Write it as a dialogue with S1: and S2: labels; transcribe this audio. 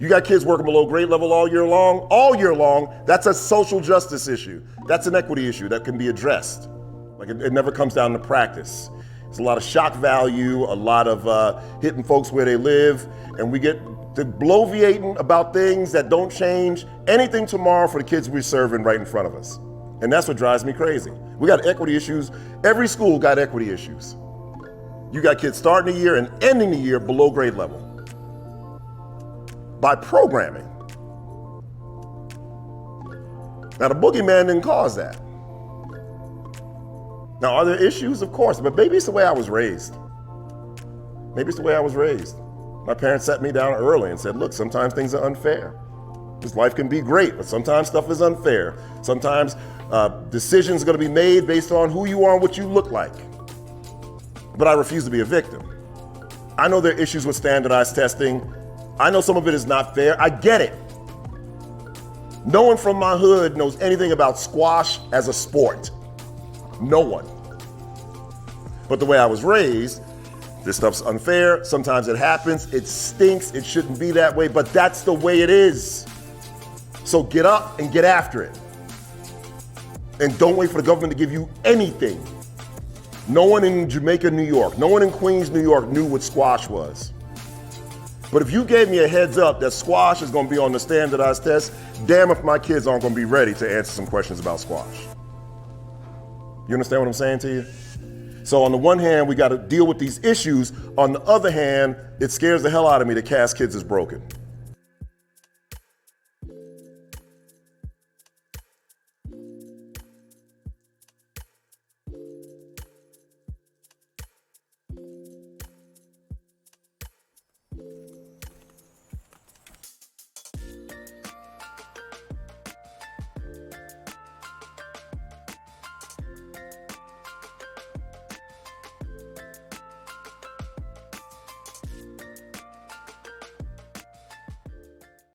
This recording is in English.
S1: You got kids working below grade level all year long, that's a social justice issue. That's an equity issue that can be addressed. Like it never comes down to practice. It's a lot of shock value, a lot of hitting folks where they live, and we get to bloviating about things that don't change anything tomorrow for the kids we're serving right in front of us. And that's what drives me crazy. We got equity issues. Every school got equity issues. You got kids starting the year and ending the year below grade level by programming. Now, the boogeyman didn't cause that. Now, are there issues? Of course, but maybe it's the way I was raised. Maybe it's the way I was raised. My parents sat me down early and said, look, sometimes things are unfair. This life can be great, but sometimes stuff is unfair. Sometimes decisions are gonna be made based on who you are and what you look like. But I refuse to be a victim. I know there are issues with standardized testing. I know some of it is not fair. I get it. No one from my hood knows anything about squash as a sport. No one. But the way I was raised, this stuff's unfair. Sometimes it happens. It stinks. It shouldn't be that way, but that's the way it is. So get up and get after it. And don't wait for the government to give you anything. No one in Jamaica, New York, no one in Queens, New York knew what squash was. But if you gave me a heads up that squash is gonna be on the standardized test, damn if my kids aren't gonna be ready to answer some questions about squash. You understand what I'm saying to you? So on the one hand, we gotta deal with these issues. On the other hand, it scares the hell out of me that Cass Kids is broken.